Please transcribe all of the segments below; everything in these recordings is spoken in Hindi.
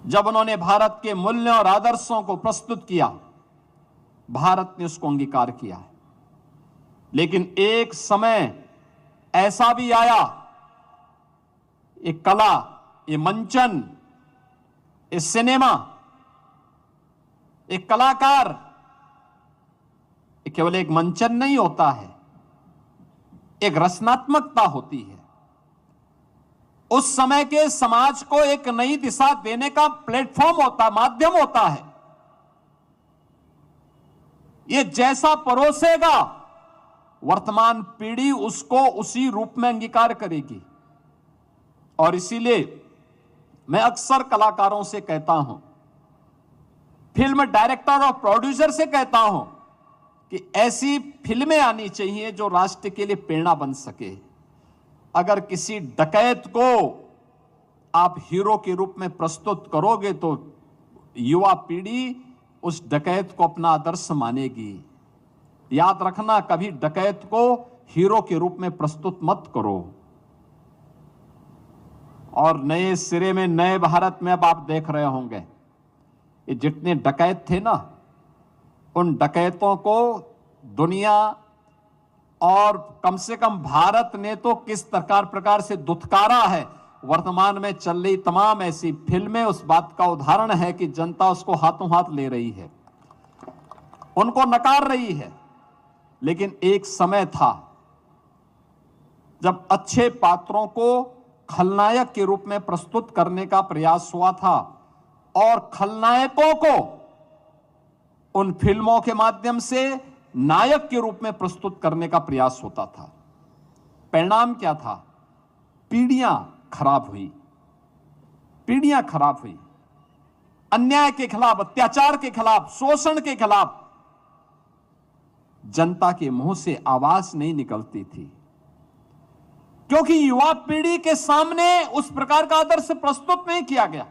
जब उन्होंने भारत के मूल्यों और आदर्शों को प्रस्तुत किया, भारत ने उसको अंगीकार किया। लेकिन एक समय ऐसा भी आया, ये कला, ये मंचन, ये सिनेमा, एक कलाकार, ये केवल एक मंचन नहीं होता है, एक रचनात्मकता होती है। उस समय के समाज को एक नई दिशा देने का प्लेटफॉर्म होता, माध्यम होता है। ये जैसा परोसेगा, वर्तमान पीढ़ी उसको उसी रूप में अंगीकार करेगी। और इसीलिए मैं अक्सर कलाकारों से कहता हूं, फिल्म डायरेक्टर और प्रोड्यूसर से कहता हूं कि ऐसी फिल्में आनी चाहिए जो राष्ट्र के लिए प्रेरणा बन सके। अगर किसी डकैत को आप हीरो के रूप में प्रस्तुत करोगे तो युवा पीढ़ी उस डकैत को अपना आदर्श मानेगी। याद रखना, कभी डकैत को हीरो के रूप में प्रस्तुत मत करो। और नए सिरे में, नए भारत में अब आप देख रहे होंगे, ये जितने डकैत थे ना, उन डकैतों को दुनिया और कम से कम भारत ने तो किस प्रकार से दुत्कारा है। वर्तमान में चल रही तमाम ऐसी फिल्में उस बात का उदाहरण है कि जनता उसको हाथों हाथ ले रही है, उनको नकार रही है। लेकिन एक समय था जब अच्छे पात्रों को खलनायक के रूप में प्रस्तुत करने का प्रयास हुआ था और खलनायकों को उन फिल्मों के माध्यम से नायक के रूप में प्रस्तुत करने का प्रयास होता था। परिणाम क्या था? पीढ़ियां खराब हुई, पीढ़ियां खराब हुई। अन्याय के खिलाफ, अत्याचार के खिलाफ, शोषण के खिलाफ जनता के मुंह से आवाज नहीं निकलती थी, क्योंकि युवा पीढ़ी के सामने उस प्रकार का आदर्श प्रस्तुत नहीं किया गया।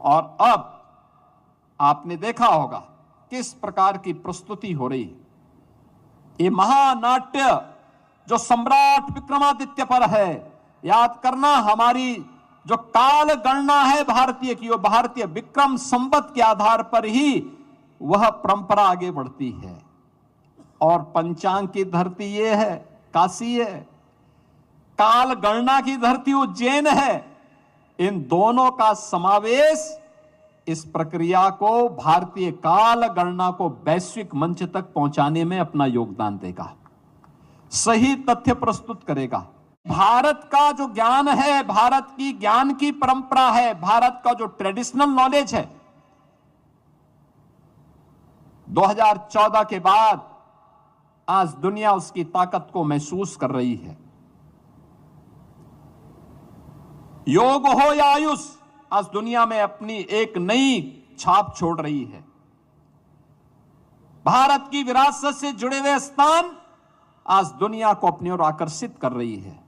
और अब आपने देखा होगा किस प्रकार की प्रस्तुति हो रही है। ये महानाट्य जो सम्राट विक्रमादित्य पर है, याद करना, हमारी जो काल गणना है भारतीय की, वो भारतीय विक्रम संवत के आधार पर ही वह परंपरा आगे बढ़ती है। और पंचांग की धरती ये है, काशी है, काल गणना की धरती उज्जैन है। इन दोनों का समावेश इस प्रक्रिया को, भारतीय काल गणना को वैश्विक मंच तक पहुंचाने में अपना योगदान देगा, सही तथ्य प्रस्तुत करेगा। भारत का जो ज्ञान है, भारत की ज्ञान की परंपरा है, भारत का जो ट्रेडिशनल नॉलेज है, 2014 के बाद आज दुनिया उसकी ताकत को महसूस कर रही है। योग हो या आयुष, आज दुनिया में अपनी एक नई छाप छोड़ रही है। भारत की विरासत से जुड़े हुए स्थान आज दुनिया को अपनी ओर आकर्षित कर रही है।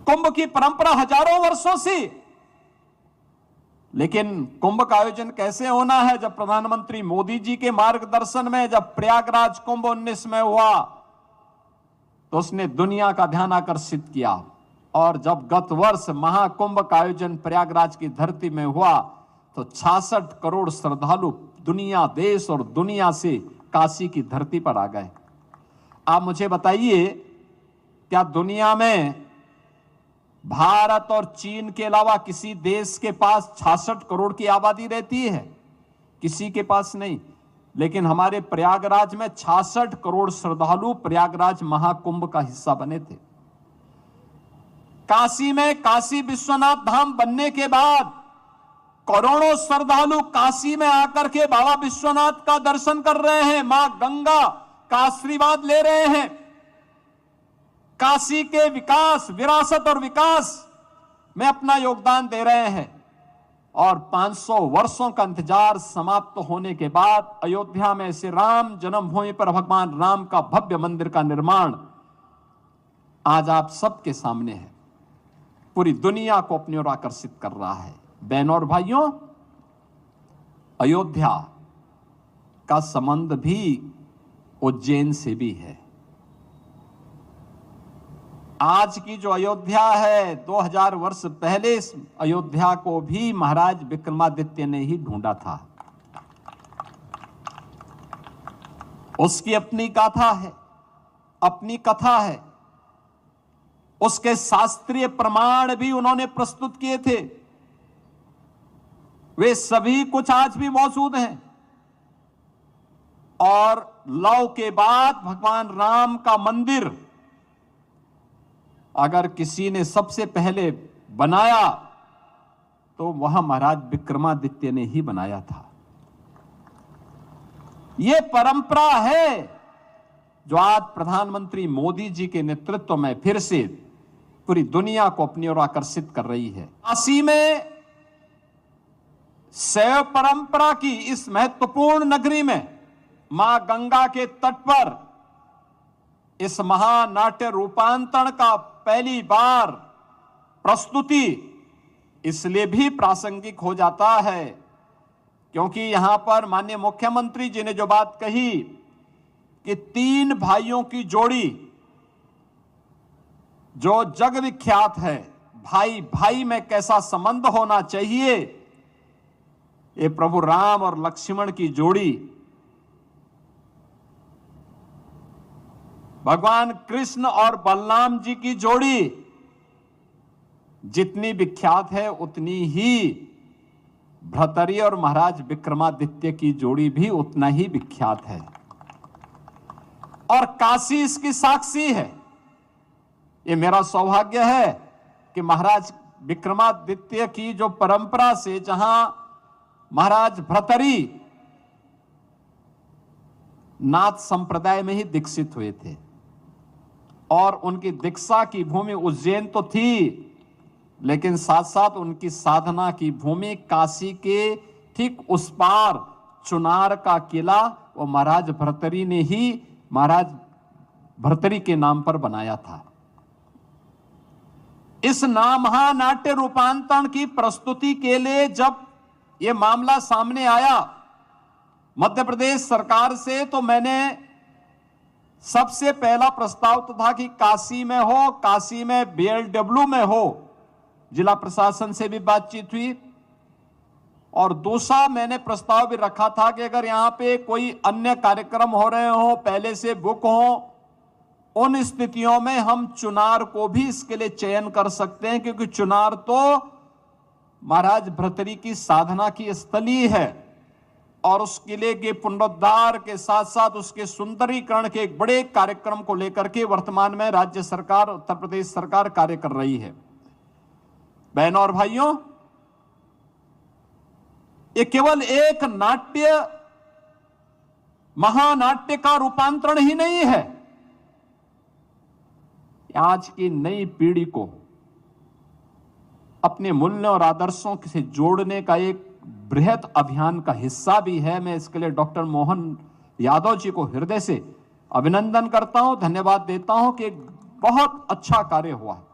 कुंभ की परंपरा हजारों वर्षों से, लेकिन कुंभ का आयोजन कैसे होना है? जब प्रधानमंत्री मोदी जी के मार्गदर्शन में जब प्रयागराज कुंभ 19 में हुआ तो उसने दुनिया का ध्यान आकर्षित किया। और जब गत वर्ष महाकुंभ का आयोजन प्रयागराज की धरती में हुआ तो 66 करोड़ श्रद्धालु दुनिया, देश और दुनिया से काशी की धरती पर आ गए। आप मुझे बताइए, क्या दुनिया में भारत और चीन के अलावा किसी देश के पास 66 करोड़ की आबादी रहती है? किसी के पास नहीं। लेकिन हमारे प्रयागराज में 66 करोड़ श्रद्धालु प्रयागराज महाकुंभ का हिस्सा बने थे। काशी में काशी विश्वनाथ धाम बनने के बाद करोड़ों श्रद्धालु काशी में आकर के बाबा विश्वनाथ का दर्शन कर रहे हैं, मां गंगा का आशीर्वाद ले रहे हैं। काशी के विकास, विरासत और विकास में अपना योगदान दे रहे हैं। और 500 वर्षों का इंतजार समाप्त होने के बाद अयोध्या में श्री राम जन्मभूमि पर भगवान राम का भव्य मंदिर का निर्माण आज आप सबके सामने है, पूरी दुनिया को अपनी ओर आकर्षित कर रहा है। बहनों और भाइयों, अयोध्या का संबंध भी उज्जैन से भी है। आज की जो अयोध्या है 2000 वर्ष पहले इस अयोध्या को भी महाराज विक्रमादित्य ने ही ढूंढा था। उसकी अपनी गाथा है, अपनी कथा है, उसके शास्त्रीय प्रमाण भी उन्होंने प्रस्तुत किए थे। वे सभी कुछ आज भी मौजूद हैं। और लव के बाद भगवान राम का मंदिर अगर किसी ने सबसे पहले बनाया तो वह महाराज विक्रमादित्य ने ही बनाया था। यह परंपरा है जो आज प्रधानमंत्री मोदी जी के नेतृत्व में फिर से पूरी दुनिया को अपनी ओर आकर्षित कर रही है। काशी में शैव परंपरा की इस महत्वपूर्ण नगरी में मां गंगा के तट पर इस महानाट्य रूपांतरण का पहली बार प्रस्तुति इसलिए भी प्रासंगिक हो जाता है क्योंकि यहां पर माननीय मुख्यमंत्री जी ने जो बात कही कि 3 भाइयों की जोड़ी जो जग विख्यात है, भाई भाई में कैसा संबंध होना चाहिए, ये प्रभु राम और लक्ष्मण की जोड़ी, भगवान कृष्ण और बलराम जी की जोड़ी जितनी विख्यात है उतनी ही भ्रतरी और महाराज विक्रमादित्य की जोड़ी भी उतना ही विख्यात है। और काशी इसकी साक्षी है। ये मेरा सौभाग्य है कि महाराज विक्रमादित्य की जो परंपरा से जहां महाराज भ्रतरी नाथ संप्रदाय में ही दीक्षित हुए थे और उनकी दीक्षा की भूमि उज्जैन तो थी, लेकिन साथ साथ उनकी साधना की भूमि काशी के ठीक उस पार चुनार का किला वो महाराज भर्तरी ने ही महाराज भर्तरी के नाम पर बनाया था। इस महानाट्य रूपांतरण की प्रस्तुति के लिए जब यह मामला सामने आया मध्य प्रदेश सरकार से, तो मैंने सबसे पहला प्रस्ताव तो था कि काशी में हो, काशी में BLW में हो, जिला प्रशासन से भी बातचीत हुई। और दूसरा मैंने प्रस्ताव भी रखा था कि अगर यहां पे कोई अन्य कार्यक्रम हो रहे हो, पहले से बुक हो, उन स्थितियों में हम चुनार को भी इसके लिए चयन कर सकते हैं क्योंकि चुनार तो महाराज भर्तरी की साधना की स्थली है और उस किले के पुनरुद्धार के साथ साथ उसके सुंदरीकरण के एक बड़े कार्यक्रम को लेकर के वर्तमान में राज्य सरकार, उत्तर प्रदेश सरकार कार्य कर रही है। बहनों और भाइयों, ये केवल एक नाट्य महानाट्य का रूपांतरण ही नहीं है, आज की नई पीढ़ी को अपने मूल्यों और आदर्शों से जोड़ने का एक बृहत अभियान का हिस्सा भी है। मैं इसके लिए डॉक्टर मोहन यादव जी को हृदय से अभिनंदन करता हूं, धन्यवाद देता हूं कि एक बहुत अच्छा कार्य हुआ है।